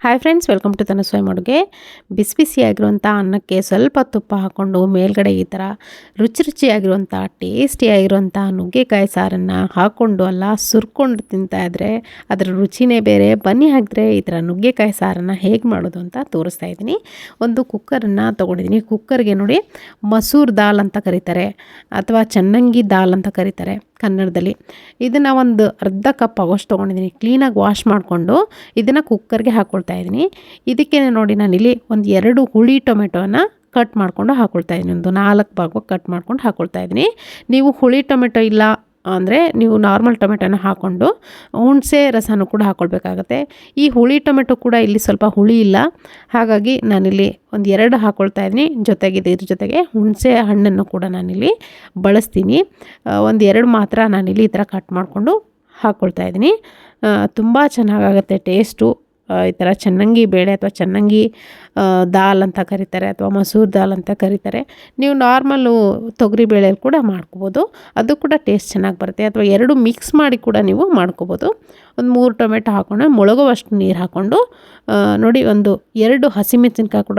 Hi friends, welcome to ತನು ಸ್ವಯಂ ಅಡುಗೆ. ಬಿಸಿ ಬಿಸಿಯಾಗಿರುವಂಥ ಅನ್ನಕ್ಕೆ ಸ್ವಲ್ಪ ತುಪ್ಪ ಹಾಕ್ಕೊಂಡು ಮೇಲ್ಗಡೆ ಈ ಥರ ರುಚಿ ರುಚಿಯಾಗಿರುವಂಥ ಟೇಸ್ಟಿಯಾಗಿರುವಂಥ ನುಗ್ಗೆಕಾಯಿ ಸಾರನ್ನು ಹಾಕ್ಕೊಂಡು ಅಲ್ಲ ಸುರ್ಕೊಂಡು ತಿಂತಾಯಿದ್ರೆ ಅದರ ರುಚಿನೇ ಬೇರೆ. ಬನ್ನಿ ಹಾಕಿದ್ರೆ ಈ ಥರ ನುಗ್ಗೆಕಾಯಿ ಸಾರನ್ನು ಹೇಗೆ ಮಾಡೋದು ಅಂತ ತೋರಿಸ್ತಾ ಇದ್ದೀನಿ. ಒಂದು ಕುಕ್ಕರನ್ನು ತೊಗೊಂಡಿದ್ದೀನಿ. ಕುಕ್ಕರ್ಗೆ ನೋಡಿ ಮಸೂರ್ ದಾಲ್ ಅಂತ ಕರೀತಾರೆ ಅಥವಾ ಚನ್ನಂಗಿ ದಾಲ್ ಅಂತ ಕರೀತಾರೆ ಕನ್ನಡದಲ್ಲಿ. ಇದನ್ನು ಒಂದು ಅರ್ಧ ಕಪ್ ಆಗೋಷ್ಟು ತೊಗೊಂಡಿದ್ದೀನಿ. ಕ್ಲೀನಾಗಿ ವಾಶ್ ಮಾಡಿಕೊಂಡು ಇದನ್ನು ಕುಕ್ಕರ್ಗೆ ಹಾಕ್ಕೊಳ್ತಾ ಇದ್ದೀನಿ. ಇದಕ್ಕೆ ನೋಡಿ ನಾನಿಲ್ಲಿ ಒಂದು 2 ಹುಳಿ ಟೊಮೆಟೊನ ಕಟ್ ಮಾಡ್ಕೊಂಡು ಹಾಕ್ಕೊಳ್ತಾ ಇದ್ದೀನಿ. ಒಂದು 4 ಭಾಗವಾಗಿ ಕಟ್ ಮಾಡ್ಕೊಂಡು ಹಾಕ್ಕೊಳ್ತಾ ಇದ್ದೀನಿ. ನೀವು ಹುಳಿ ಟೊಮೆಟೊ ಇಲ್ಲ ಅಂದರೆ ನೀವು ನಾರ್ಮಲ್ ಟೊಮೆಟೊನ ಹಾಕ್ಕೊಂಡು ಹುಣಸೆ ರಸನೂ ಕೂಡ ಹಾಕ್ಕೊಳ್ಬೇಕಾಗತ್ತೆ. ಈ ಹುಳಿ ಟೊಮೆಟೊ ಕೂಡ ಇಲ್ಲಿ ಸ್ವಲ್ಪ ಹುಳಿ ಇಲ್ಲ, ಹಾಗಾಗಿ ನಾನಿಲ್ಲಿ ಒಂದು 2 ಹಾಕ್ಕೊಳ್ತಾ ಇದ್ದೀನಿ. ಜೊತೆಗೆ ಇದ್ರ ಜೊತೆಗೆ ಹುಣಸೆ ಹಣ್ಣನ್ನು ಕೂಡ ನಾನಿಲ್ಲಿ ಬಳಸ್ತೀನಿ. ಒಂದು 2 ಮಾತ್ರ ನಾನಿಲ್ಲಿ ಈ ಥರ ಕಟ್ ಮಾಡಿಕೊಂಡು ಹಾಕ್ಕೊಳ್ತಾ ಇದ್ದೀನಿ. ತುಂಬ ಚೆನ್ನಾಗಾಗುತ್ತೆ ಟೇಸ್ಟು. ಈ ಥರ ಚನ್ನಂಗಿ ಬೇಳೆ ಅಥವಾ ಚನ್ನಂಗಿ ದಾಲ್ ಅಂತ ಕರೀತಾರೆ ಅಥವಾ ಮಸೂರ್ ದಾಲ್ ಅಂತ ಕರೀತಾರೆ. ನೀವು ನಾರ್ಮಲ್ಲು ತೊಗರಿ ಬೇಳೆಯಲ್ಲಿ ಕೂಡ ಮಾಡ್ಕೋಬೋದು, ಅದು ಕೂಡ ಟೇಸ್ಟ್ ಚೆನ್ನಾಗಿ ಬರುತ್ತೆ. ಅಥವಾ 2 ಮಿಕ್ಸ್ ಮಾಡಿ ಕೂಡ ನೀವು ಮಾಡ್ಕೋಬೋದು. ಒಂದು 3 ಟೊಮೆಟೊ ಹಾಕ್ಕೊಂಡು ಮುಳುಗುವಷ್ಟು ನೀರು ಹಾಕ್ಕೊಂಡು ನೋಡಿ ಒಂದು 2 ಹಸಿಮೆಣಸಿನ್ಕಾಯಿ ಕೂಡ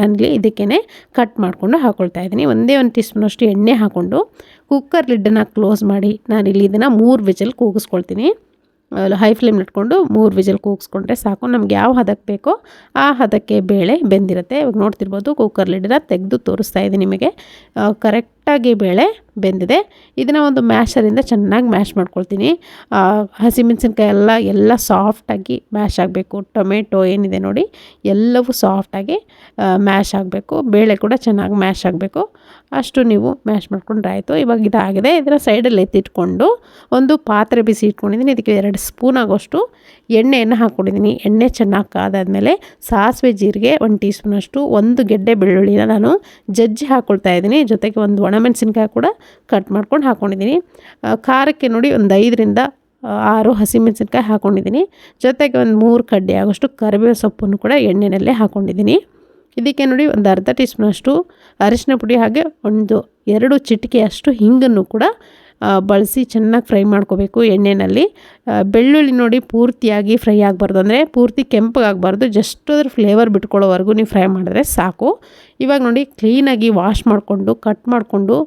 ನನಗೆ ಇದಕ್ಕೇ ಕಟ್ ಮಾಡಿಕೊಂಡು ಹಾಕ್ಕೊಳ್ತಾ ಇದ್ದೀನಿ. ಒಂದೇ 1 ಟೀ ಸ್ಪೂನಷ್ಟು ಎಣ್ಣೆ ಹಾಕ್ಕೊಂಡು ಕುಕ್ಕರ್ ಲಿಡ್ಡನ್ನು ಕ್ಲೋಸ್ ಮಾಡಿ ನಾನಿಲ್ಲಿ ಇದನ್ನು 3 ವಿಜಿಲ್ ಕೂಗಿಸ್ಕೊಳ್ತೀನಿ. ಹೈ ಫ್ಲೇಮ್ ಇಟ್ಕೊಂಡು 3 ವಿಜಿಲ್ ಕೂಗಿಸ್ಕೊಂಡ್ರೆ ಸಾಕು. ನಮ್ಗೆ ಯಾವ ಹದಕ್ಕೆ ಬೇಕೋ ಆ ಹದಕ್ಕೆ ಬೇಳೆ ಬೆಂದಿರುತ್ತೆ. ಇವಾಗ ನೋಡ್ತಿರ್ಬೋದು ಕುಕ್ಕರ್ ಲಿಡ್ಡನ್ನ ತೆಗೆದು ತೋರಿಸ್ತಾ ಇದ್ದೀನಿ ನಿಮಗೆ. ಕರೆಕ್ಟಾಗಿ ಬೇಳೆ ಬೆಂದಿದೆ. ಇದನ್ನು ಒಂದು ಮ್ಯಾಶರಿಂದ ಚೆನ್ನಾಗಿ ಮ್ಯಾಶ್ ಮಾಡ್ಕೊಳ್ತೀನಿ. ಹಸಿಮೆಣಸಿನ್ಕಾಯಿ ಎಲ್ಲ ಸಾಫ್ಟಾಗಿ ಮ್ಯಾಶ್ ಆಗಬೇಕು. ಟೊಮೆಟೊ ಏನಿದೆ ನೋಡಿ ಎಲ್ಲವೂ ಸಾಫ್ಟಾಗಿ ಮ್ಯಾಶ್ ಆಗಬೇಕು. ಬೇಳೆ ಕೂಡ ಚೆನ್ನಾಗಿ ಮ್ಯಾಶ್ ಆಗಬೇಕು. ಅಷ್ಟು ನೀವು ಮ್ಯಾಶ್ ಮಾಡ್ಕೊಂಡ್ರೆ ಆಯಿತು. ಇವಾಗ ಇದಾಗಿದೆ. ಇದನ್ನು ಸೈಡಲ್ಲಿ ಎತ್ತಿಟ್ಕೊಂಡು ಒಂದು ಪಾತ್ರೆ ಬಿಸಿ ಇಟ್ಕೊಂಡಿದ್ದೀನಿ. ಇದಕ್ಕೆ 2 ಸ್ಪೂನ್ ಆಗೋಷ್ಟು ಎಣ್ಣೆಯನ್ನು ಹಾಕ್ಕೊಂಡಿದ್ದೀನಿ. ಎಣ್ಣೆ ಚೆನ್ನಾಗಿ ಕಾದಾದಮೇಲೆ ಸಾಸಿವೆ ಜೀರಿಗೆ 1 ಟೀ ಸ್ಪೂನಷ್ಟು, 1 ಗೆಡ್ಡೆ ಬೆಳ್ಳುಳ್ಳಿನ ನಾನು ಜಜ್ಜಿ ಹಾಕ್ಕೊಳ್ತಾ ಇದ್ದೀನಿ. ಜೊತೆಗೆ 1 ಒಣಮೆಣಸಿನ್ಕಾಯಿ ಕೂಡ ಕಟ್ ಮಾಡ್ಕೊಂಡು ಹಾಕ್ಕೊಂಡಿದ್ದೀನಿ. ಖಾರಕ್ಕೆ ನೋಡಿ ಒಂದು 5ರಿಂದ 6 ಹಸಿಮೆಣಸಿನ್ಕಾಯಿ ಹಾಕ್ಕೊಂಡಿದ್ದೀನಿ. ಜೊತೆಗೆ ಒಂದು 3 ಕಡ್ಡಿ ಆಗೋಷ್ಟು ಕರಿಬೇವು ಸೊಪ್ಪನ್ನು ಕೂಡ ಎಣ್ಣೆನಲ್ಲೇ ಹಾಕ್ಕೊಂಡಿದ್ದೀನಿ. ಇದಕ್ಕೆ ನೋಡಿ ಒಂದು ಅರ್ಧ ಟೀ ಸ್ಪೂನಷ್ಟು ಅರಿಶಿನ ಪುಡಿ, ಹಾಗೆ ಒಂದು 2 ಚಿಟಿಕೆಯಷ್ಟು ಹಿಂಗನ್ನು ಕೂಡ ಬಳಸಿ ಚೆನ್ನಾಗಿ ಫ್ರೈ ಮಾಡ್ಕೋಬೇಕು ಎಣ್ಣೆಯಲ್ಲಿ. ಬೆಳ್ಳುಳ್ಳಿ ನೋಡಿ ಪೂರ್ತಿಯಾಗಿ ಫ್ರೈ ಆಗಬಾರ್ದು, ಅಂದರೆ ಪೂರ್ತಿ ಕೆಂಪಗಾಗಬಾರ್ದು. ಜಸ್ಟ್ ಅದ್ರ ಫ್ಲೇವರ್ ಬಿಟ್ಕೊಳ್ಳೋವರೆಗೂ ನೀವು ಫ್ರೈ ಮಾಡಿದ್ರೆ ಸಾಕು. ಇವಾಗ ನೋಡಿ ಕ್ಲೀನಾಗಿ ವಾಶ್ ಮಾಡಿಕೊಂಡು ಕಟ್ ಮಾಡಿಕೊಂಡು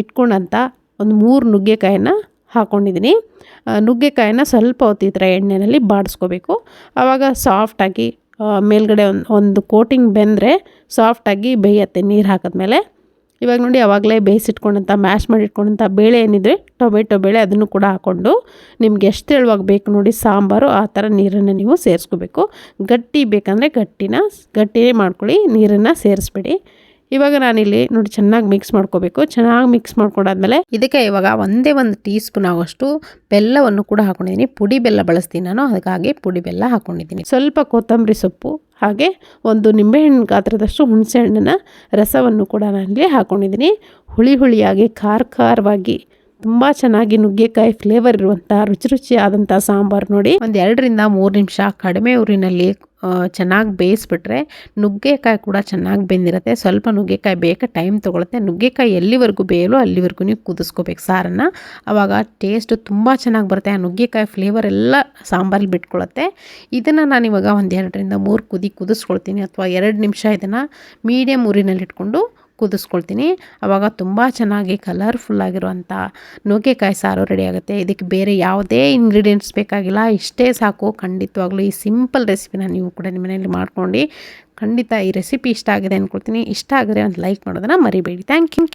ಇಟ್ಕೊಂಡಂಥ ಒಂದು 3 ನುಗ್ಗೆಕಾಯನ್ನು ಹಾಕ್ಕೊಂಡಿದ್ದೀನಿ. ನುಗ್ಗೆಕಾಯಿನ ಸ್ವಲ್ಪ ಹೊತ್ತು ಈ ಥರ ಎಣ್ಣೆಯಲ್ಲಿ ಬಾಡಿಸ್ಕೋಬೇಕು. ಆವಾಗ ಸಾಫ್ಟಾಗಿ ಮೇಲ್ಗಡೆ ಒಂದು ಕೋಟಿಂಗ್ ಬೆಂದರೆ ಸಾಫ್ಟಾಗಿ ಬೇಯುತ್ತೆ ನೀರು ಹಾಕಿದ್ಮೇಲೆ. ಇವಾಗ ನೋಡಿ ಆವಾಗಲೇ ಬೇಯಿಸಿಟ್ಕೊಂಡಂಥ ಮ್ಯಾಶ್ ಮಾಡಿಟ್ಕೊಂಡಂಥ ಬೇಳೆ ಏನಿದೆ ಟೊಮೆಟೊ ಬೇಳೆ ಅದನ್ನು ಕೂಡ ಹಾಕ್ಕೊಂಡು ನಿಮ್ಗೆ ಎಷ್ಟು ತೆಳುವಾಗ ಬೇಕು ನೋಡಿ ಸಾಂಬಾರು ಆ ಥರ ನೀರನ್ನು ನೀವು ಸೇರಿಸ್ಕೋಬೇಕು. ಗಟ್ಟಿ ಬೇಕಂದರೆ ಗಟ್ಟಿನೇ ಮಾಡ್ಕೊಳ್ಳಿ, ನೀರನ್ನು ಸೇರಿಸ್ಬೇಡಿ. ಇವಾಗ ನಾನಿಲ್ಲಿ ನೋಡಿ ಚೆನ್ನಾಗಿ ಮಿಕ್ಸ್ ಮಾಡ್ಕೋಬೇಕು. ಚೆನ್ನಾಗಿ ಮಿಕ್ಸ್ ಮಾಡ್ಕೊಂಡಾದ್ಮೇಲೆ ಇದಕ್ಕೆ ಇವಾಗ ಒಂದೇ 1 ಟೀ ಸ್ಪೂನ್ ಆಗೋಷ್ಟು ಬೆಲ್ಲವನ್ನು ಕೂಡ ಹಾಕ್ಕೊಂಡಿದ್ದೀನಿ. ಪುಡಿ ಬೆಲ್ಲ ಬಳಸ್ತೀನಿ ನಾನು, ಹಾಗಾಗಿ ಪುಡಿ ಬೆಲ್ಲ ಹಾಕ್ಕೊಂಡಿದ್ದೀನಿ. ಸ್ವಲ್ಪ ಕೊತ್ತಂಬರಿ ಸೊಪ್ಪು, ಹಾಗೆ ಒಂದು ನಿಂಬೆಹಣ್ಣು ಗಾತ್ರದಷ್ಟು ಹುಣಸೆ ಹಣ್ಣಿನ ರಸವನ್ನು ಕೂಡ ನಾನಿಲ್ಲಿ ಹಾಕ್ಕೊಂಡಿದ್ದೀನಿ. ಹುಳಿಯಾಗಿ ಖಾರವಾಗಿ ತುಂಬ ಚೆನ್ನಾಗಿ ನುಗ್ಗೆಕಾಯಿ ಫ್ಲೇವರ್ ಇರುವಂಥ ರುಚಿ ಆದಂಥ ಸಾಂಬಾರು ನೋಡಿ. ಒಂದು 2ರಿಂದ 3 ನಿಮಿಷ ಕಡಿಮೆ ಊರಿನಲ್ಲಿ ಚೆನ್ನಾಗಿ ಬೇಯಿಸ್ಬಿಟ್ರೆ ನುಗ್ಗೆಕಾಯಿ ಕೂಡ ಚೆನ್ನಾಗಿ ಬೆಂದಿರುತ್ತೆ. ಸ್ವಲ್ಪ ನುಗ್ಗೆಕಾಯಿ ಬೇಗ ಟೈಮ್ ತೊಗೊಳುತ್ತೆ. ನುಗ್ಗೆಕಾಯಿ ಎಲ್ಲಿವರೆಗೂ ಬೇಯಲು ಅಲ್ಲಿವರೆಗೂ ನೀವು ಕುದಿಸ್ಕೋಬೇಕು ಸಾರನ್ನು. ಆವಾಗ ಟೇಸ್ಟು ತುಂಬ ಚೆನ್ನಾಗಿ ಬರುತ್ತೆ. ಆ ನುಗ್ಗೆಕಾಯಿ ಫ್ಲೇವರ್ ಎಲ್ಲ ಸಾಂಬಾರಲ್ಲಿ ಬಿಟ್ಕೊಳ್ಳುತ್ತೆ. ಇದನ್ನು ನಾನಿವಾಗ ಒಂದು 2ರಿಂದ 3 ಕುದಿಸ್ಕೊಳ್ತೀನಿ, ಅಥವಾ 2 ನಿಮಿಷ ಇದನ್ನು ಮೀಡಿಯಮ್ ಊರಿನಲ್ಲಿ ಇಟ್ಕೊಂಡು ಕುದಿಸ್ಕೊಳ್ತೀನಿ. ಆವಾಗ ತುಂಬ ಚೆನ್ನಾಗಿ ಕಲರ್ಫುಲ್ಲಾಗಿರುವಂಥ ನುಗ್ಗೆಕಾಯಿ ಸಾರು ರೆಡಿ ಆಗುತ್ತೆ. ಇದಕ್ಕೆ ಬೇರೆ ಯಾವುದೇ ಇಂಗ್ರೀಡಿಯೆಂಟ್ಸ್ ಬೇಕಾಗಿಲ್ಲ, ಇಷ್ಟೇ ಸಾಕು. ಖಂಡಿತವಾಗ್ಲೂ ಈ ಸಿಂಪಲ್ ರೆಸಿಪಿನ ನೀವು ಕೂಡ ನಿಮ್ಮ ಮನೆಯಲ್ಲಿ ಮಾಡ್ಕೊಂಡು ಖಂಡಿತ ಈ ರೆಸಿಪಿ ಇಷ್ಟ ಆಗಿದೆ ಅಂದ್ಕೊಳ್ತೀನಿ. ಇಷ್ಟ ಆದರೆ ಒಂದು ಲೈಕ್ ಮಾಡೋದನ್ನು ಮರಿಬೇಡಿ. Thank you.